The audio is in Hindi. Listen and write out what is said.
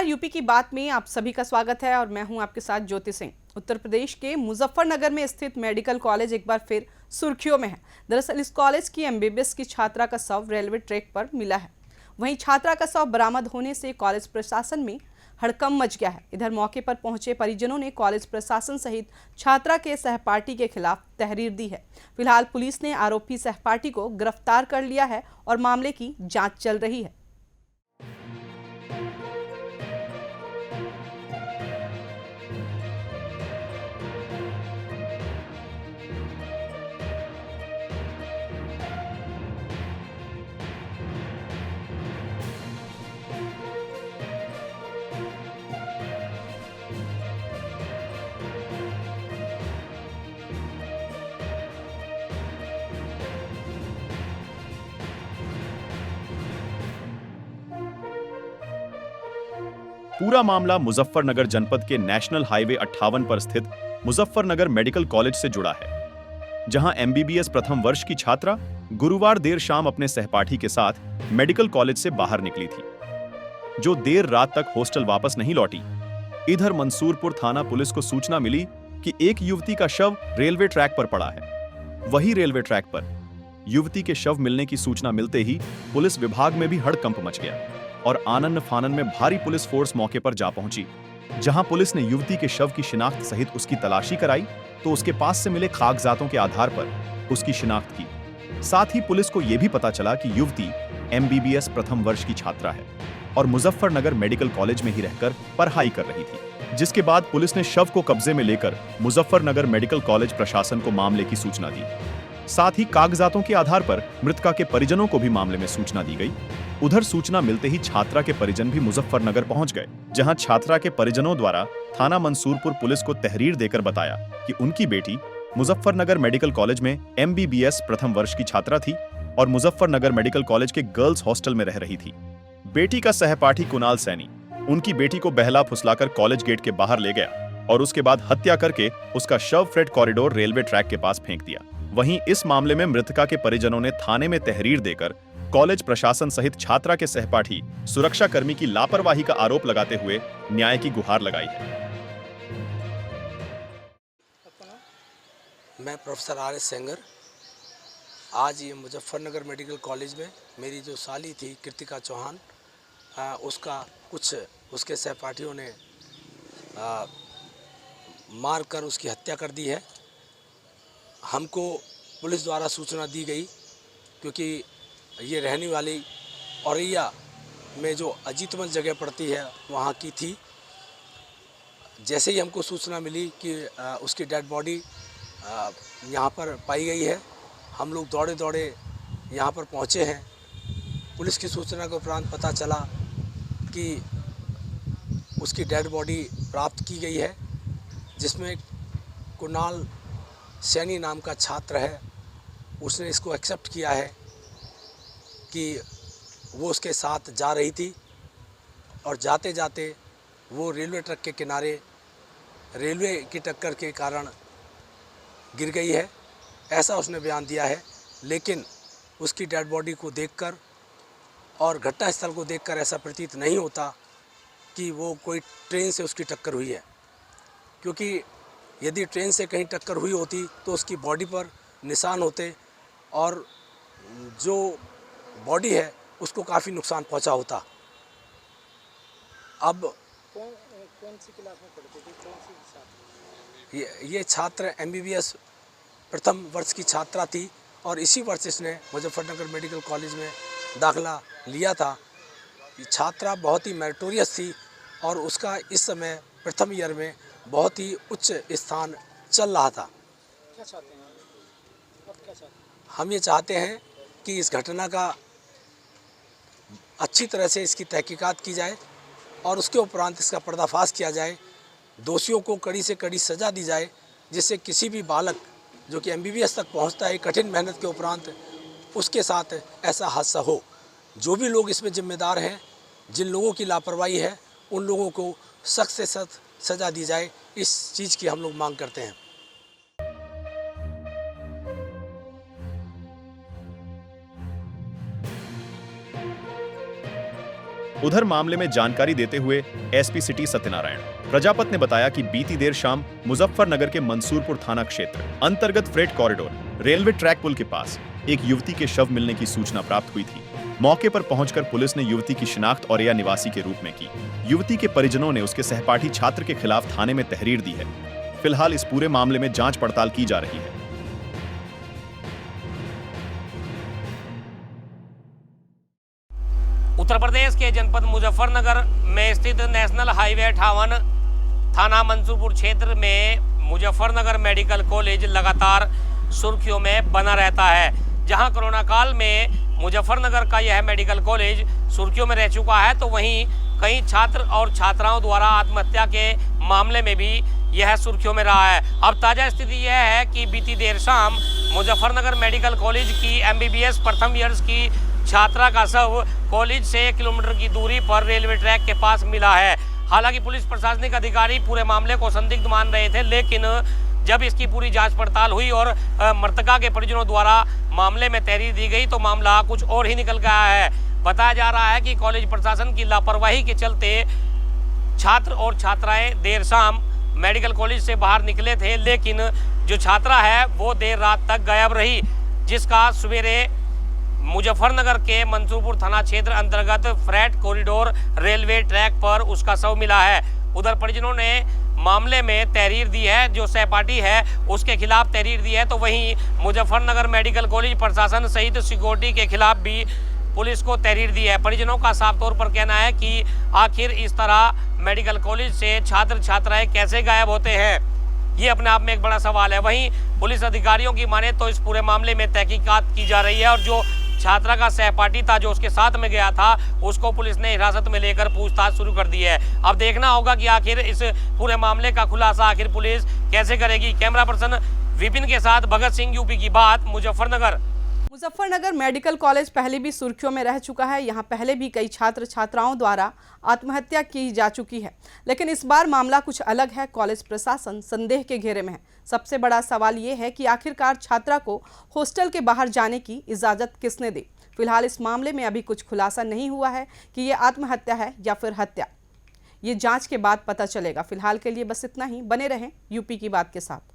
नमस्कार, यूपी की बात में आप सभी का स्वागत है और मैं हूं आपके साथ ज्योति सिंह। उत्तर प्रदेश के मुजफ्फरनगर में स्थित मेडिकल कॉलेज एक बार फिर सुर्खियों में है। दरअसल इस कॉलेज की एमबीबीएस की छात्रा का शव रेलवे ट्रैक पर मिला है। वहीं छात्रा का शव बरामद होने से कॉलेज प्रशासन में हड़कंप मच गया है। इधर मौके पर पहुंचे परिजनों ने कॉलेज प्रशासन सहित छात्रा के सहपाठी के खिलाफ तहरीर दी है। फिलहाल पुलिस ने आरोपी सहपाठी को गिरफ्तार कर लिया है और मामले की जाँच चल रही है। पूरा मामला मुजफ्फरनगर जनपद के नेशनल हाईवे 58 पर स्थित मुजफ्फरनगर मेडिकल कॉलेज से जुड़ा है, जहां एमबीबीएस प्रथम वर्ष की छात्रा गुरुवार देर शाम अपने सहपाठी के साथ मेडिकल कॉलेज से बाहर निकली थी, जो देर रात तक हॉस्टल वापस नहीं लौटी। इधर मंसूरपुर थाना पुलिस को सूचना मिली कि एक युवती का शव रेलवे ट्रैक पर पड़ा है। वही रेलवे ट्रैक पर युवती के शव मिलने की सूचना मिलते ही पुलिस विभाग में भी हड़कंप मच गया और आनन फानन में भारी पुलिस फोर्स मौके पर जा पहुंची। जहां पुलिस ने युवती के शव की शिनाख्त सहित उसकी तलाशी कराई तो उसके पास से मिले कागजातों के आधार पर उसकी शिनाख्त की। साथ ही पुलिस को यह भी पता चला कि युवती एमबीबीएस प्रथम वर्ष की छात्रा है और मुजफ्फरनगर मेडिकल कॉलेज में ही रहकर पढ़ाई कर रही थी। जिसके बाद पुलिस ने शव को कब्जे में लेकर मुजफ्फरनगर मेडिकल कॉलेज प्रशासन को मामले की सूचना दी। साथ ही कागजातों के आधार पर मृतका के परिजनों को भी मामले में सूचना दी गई। उधर सूचना मिलते ही छात्रा के परिजन भी मुजफ्फरनगर पहुंच गए, जहां छात्रा के परिजनों द्वारा थाना मंसूरपुर पुलिस को तहरीर देकर बताया कि उनकी बेटी मुजफ्फरनगर मेडिकल कॉलेज में एमबीबीएस प्रथम वर्ष की छात्रा थी और मुजफ्फरनगर मेडिकल कॉलेज के गर्ल्स हॉस्टल में रह रही थी। बेटी का सहपाठी कुणाल सैनी उनकी बेटी को बहला फुसलाकर कॉलेज गेट के बाहर ले गया और उसके बाद हत्या करके उसका शव फ्रेट कॉरिडोर रेलवे ट्रैक के पास फेंक दिया। वहीं इस मामले में मृतका के परिजनों ने थाने में तहरीर देकर कॉलेज प्रशासन सहित छात्रा के सहपाठी सुरक्षा कर्मी की लापरवाही का आरोप लगाते हुए न्याय की गुहार लगाई है। मैं प्रोफेसर आर.एस. सेंगर। आज ये मुजफ्फरनगर मेडिकल कॉलेज में मेरी जो साली थी कृतिका चौहान, उसका कुछ उसके सहपाठियों ने मार कर उसकी हत्या कर दी है। हमको पुलिस द्वारा सूचना दी गई क्योंकि ये रहने वाली औरैया में जो अजीतमल जगह पड़ती है वहाँ की थी। जैसे ही हमको सूचना मिली कि उसकी डेड बॉडी यहाँ पर पाई गई है, हम लोग दौड़े दौड़े यहाँ पर पहुँचे हैं। पुलिस की सूचना के उपरांत पता चला कि उसकी डेड बॉडी प्राप्त की गई है, जिसमें कुणाल सैनी नाम का छात्र है। उसने इसको एक्सेप्ट किया है कि वो उसके साथ जा रही थी और जाते जाते वो रेलवे ट्रैक के किनारे रेलवे की टक्कर के कारण गिर गई है, ऐसा उसने बयान दिया है। लेकिन उसकी डेड बॉडी को देखकर और घटनास्थल को देखकर ऐसा प्रतीत नहीं होता कि वो कोई ट्रेन से उसकी टक्कर हुई है, क्योंकि यदि ट्रेन से कहीं टक्कर हुई होती तो उसकी बॉडी पर निशान होते और जो बॉडी है उसको काफ़ी नुकसान पहुंचा होता। अब कौन सी क्लास में पढ़ती थी? कौन सी छात्र? ये छात्र एमबीबीएस प्रथम वर्ष की छात्रा थी और इसी वर्ष इसने मुजफ्फरनगर मेडिकल कॉलेज में दाखिला लिया था। ये छात्रा बहुत ही मेरिटोरियस थी और उसका इस समय प्रथम ईयर में बहुत ही उच्च स्थान चल रहा था। क्या चाहते हैं आप? क्या चाहते हैं? हम ये चाहते हैं कि इस घटना का अच्छी तरह से इसकी तहकीकात की जाए और उसके उपरांत इसका पर्दाफाश किया जाए। दोषियों को कड़ी से कड़ी सज़ा दी जाए, जिससे किसी भी बालक जो कि एमबीबीएस तक पहुंचता है कठिन मेहनत के उपरांत, उसके साथ ऐसा हादसा हो। जो भी लोग इसमें जिम्मेदार हैं, जिन लोगों की लापरवाही है, उन लोगों को सख्त से सख्त सज़ा दी जाए। इस चीज़ की हम लोग मांग करते हैं। उधर मामले में जानकारी देते हुए एसपी सिटी सत्यनारायण प्रजापत ने बताया कि बीती देर शाम मुजफ्फरनगर के मंसूरपुर थाना क्षेत्र अंतर्गत फ्रेट कॉरिडोर रेलवे ट्रैक पुल के पास एक युवती के शव मिलने की सूचना प्राप्त हुई थी। मौके पर पहुंचकर पुलिस ने युवती की शिनाख्त औरैया निवासी के रूप में की। युवती के परिजनों ने उसके सहपाठी छात्र के खिलाफ थाने में तहरीर दी है। फिलहाल इस पूरे मामले में जांच पड़ताल की जा रही है। उत्तर प्रदेश के जनपद मुजफ्फरनगर में स्थित नेशनल हाईवे 58 थाना मंसूरपुर क्षेत्र में मुजफ्फरनगर मेडिकल कॉलेज लगातार सुर्खियों में बना रहता है। जहां कोरोना काल में मुजफ्फरनगर का यह मेडिकल कॉलेज सुर्खियों में रह चुका है, तो वहीं कई छात्र और छात्राओं द्वारा आत्महत्या के मामले में भी यह सुर्खियों में रहा है। अब ताज़ा स्थिति यह है कि बीती देर शाम मुजफ्फरनगर मेडिकल कॉलेज की MBBS प्रथम ईयर्स की छात्रा का शव कॉलेज से 1 किलोमीटर की दूरी पर रेलवे ट्रैक के पास मिला है। हालांकि पुलिस प्रशासनिक अधिकारी पूरे मामले को संदिग्ध मान रहे थे, लेकिन जब इसकी पूरी जांच पड़ताल हुई और मृतका के परिजनों द्वारा मामले में तहरीर दी गई तो मामला कुछ और ही निकल गया है। बताया जा रहा है कि कॉलेज प्रशासन की लापरवाही के चलते छात्र और छात्राएं देर शाम मेडिकल कॉलेज से बाहर निकले थे, लेकिन जो छात्रा है वो देर रात तक गायब रही, जिसका सवेरे मुजफ्फरनगर के मंसूरपुर थाना क्षेत्र अंतर्गत फ्रेट कॉरिडोर रेलवे ट्रैक पर उसका शव मिला है। उधर परिजनों ने मामले में तहरीर दी है, जो सहपाठी है उसके खिलाफ तहरीर दी है, तो वहीं मुजफ्फरनगर मेडिकल कॉलेज प्रशासन सहित सिक्योरिटी के खिलाफ भी पुलिस को तहरीर दी है। परिजनों का साफ तौर पर कहना है कि आखिर इस तरह मेडिकल कॉलेज से छात्र छात्राएं कैसे गायब होते हैं, ये अपने आप में एक बड़ा सवाल है। वहीं पुलिस अधिकारियों की माने तो इस पूरे मामले में तहकीकात की जा रही है और जो छात्रा का सहपाठी था जो उसके साथ में गया था उसको पुलिस ने हिरासत में लेकर पूछताछ शुरू कर दी है। अब देखना होगा कि आखिर इस पूरे मामले का खुलासा आखिर पुलिस कैसे करेगी। कैमरा पर्सन विपिन के साथ भगत सिंह, यूपी की बात, मुजफ्फरनगर। मुजफ्फरनगर मेडिकल कॉलेज पहले भी सुर्खियों में रह चुका है। यहाँ पहले भी कई छात्र छात्राओं द्वारा आत्महत्या की जा चुकी है, लेकिन इस बार मामला कुछ अलग है। कॉलेज प्रशासन संदेह के घेरे में है। सबसे बड़ा सवाल ये है कि आखिरकार छात्रा को हॉस्टल के बाहर जाने की इजाज़त किसने दी। फिलहाल इस मामले में अभी कुछ खुलासा नहीं हुआ है कि ये आत्महत्या है या फिर हत्या। ये जांच के बाद पता चलेगा। फिलहाल के लिए बस इतना ही। बने रहें यूपी की बात के साथ।